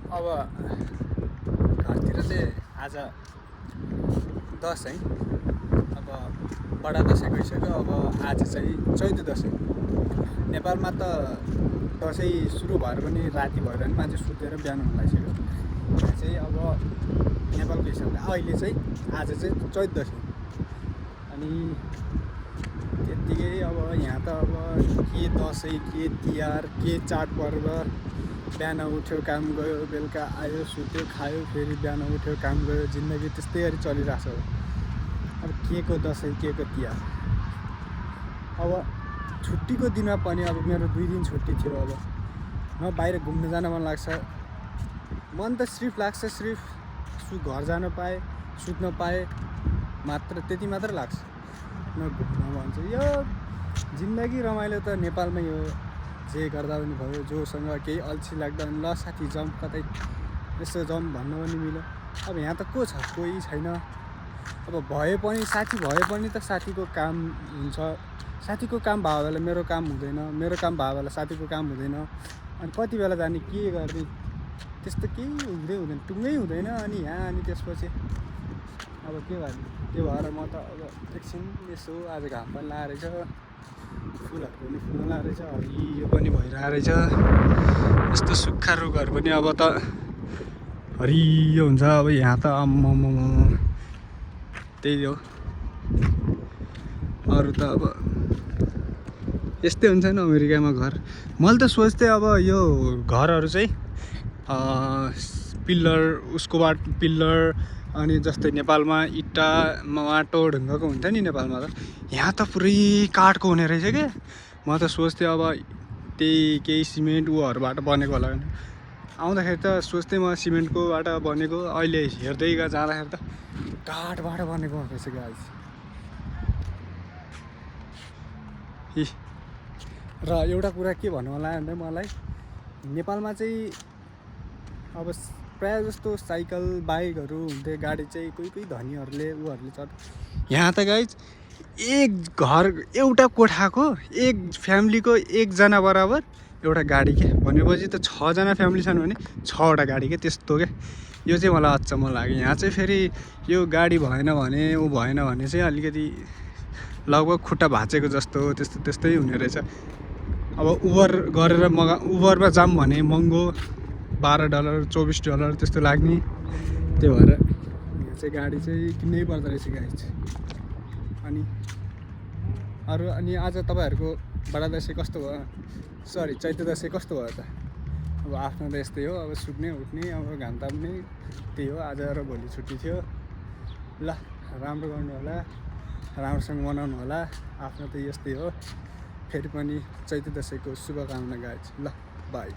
अब घरतिर चाहिँ आज दसैँ, अब बडा दसैँ गइसक्यो। अब आज चाहिँ चैते दसैँ। नेपालमा त दसैँ सुरु भएर पनि राति भएर पनि मान्छे सुतेर बिहान हुन लागिसक्यो। यहाँ चाहिँ अब नेपालको हिसाबले अहिले चाहिँ आज चाहिँ चैते दसैँ। अनि त्यत्तिकै अब यहाँ त अब के दसैँ, के तिहार, के चाडपर्व, बिहान उठ्यो काम गयो, बेलुका आयो सुत्यो खायो, फेरि बिहान उठ्यो काम गयो, जिन्दगी त्यस्तै गरी चलिरहेछ। अब के को दसैँ, के को तिहार। अब छुट्टीको दिनमा पनि अब मेरो 2 दिन छुट्टी थियो। अब म बाहिर घुम्न जान मन लाग्छ। मन त सिर्फ लाग्छ सिर्फ घर जान पाएँ, सुत्न पाएँ मात्र, त्यति मात्र लाग्छ। न घुम्न मन छ। यो जिन्दगी रमाइलो त नेपालमै हो। जे गर्दा पनि भयो, जोसँग केही अल्छी लाग्दा पनि ल साथी जाउँ कतै यसो जाउँ भन्न पनि मिल्यो। अब यहाँ त को छ, कोही छैन। अब भए पनि साथी भए पनि त साथीको काम हुन्छ। साथीको काम भयो बेला मेरो काम हुँदैन, मेरो काम भयो बेला साथीको काम हुँदैन। अनि कति बेला जाने, के गर्ने, त्यस्तो केही हुँदैन, टुङ्गै हुँदैन। अनि अनि त्यसपछि अब के गर्ने। त्यो भएर म त अब एकछिन यसो आज घाम पनि लागेको रहेछ, फुलहरू पनि फुल्न लागेको रहेछ, हरियो पनि भइरहेको रहेछ। यस्तो सुक्खा रुखहरू पनि अब त हरियो हुन्छ। अब यहाँ त आम्माम त्यही हो। अरू त अब यस्तै हुन्छ नि अमेरिकामा घर। मैले त सोच्थेँ अब यो घरहरू चाहिँ पिल्लर, उसको पिल्लर, अनि जस्तै नेपालमा इँटा माटो ढुङ्गाको हुन्छ नि नेपालमा, त यहाँ त पुरै काठको हुने रहेछ क्या। म त सोच्थेँ अब त्यही केही सिमेन्ट ऊहरूबाट बनेको होला भने। आउँदाखेरि त सोच्थेँ म सिमेन्टकोबाट बनेको, अहिले हेर्दै जाँदाखेरि त काठबाट बनेको रहेछ क्या। र एउटा कुरा के भन्नु होला भने मलाई, नेपालमा चाहिँ अब प्रायः जस्तो साइकल बाइकहरू हुन्थे, गाडी चाहिँ कोही कोही धनीहरूले चढ। यहाँ त गाइज एक घर एउटा कोठाको एक फ्यामिलीको एकजना बराबर एउटा गाडी के भनेपछि त 6 जना फ्यामिली छन् भने 6 वटा गाडी के, त्यस्तो क्या। यो चाहिँ मलाई अचम्म लाग्यो। यहाँ चाहिँ फेरि यो गाडी भएन भने भएन भने चाहिँ अलिकति लगभग खुट्टा भाँचेको जस्तो त्यस्तै हुने रहेछ। अब उबर गरेर उबरमा जाऊँ भने महँगो, $12 $24 त्यस्तो लाग्ने। त्यो भएर यहाँ चाहिँ गाडी चाहिँ किन्नै पर्दो रहेछ गाइज। अनि आज तपाईँहरूको बडा दसैँ कस्तो भयो, सरी चैते दसैँ कस्तो भयो त? अब आफ्नो त यस्तै हो, अब सुत्ने उठ्ने, अब घाम ताप्ने, त्यही हो। आज र भोलि छुट्टी थियो। ल राम्रो गर्नु होला, राम्रोसँग मनाउनु होला। आफ्नो त यस्तै हो। फेरि पनि चैते दसैँको शुभकामना गाइज। ल बाई।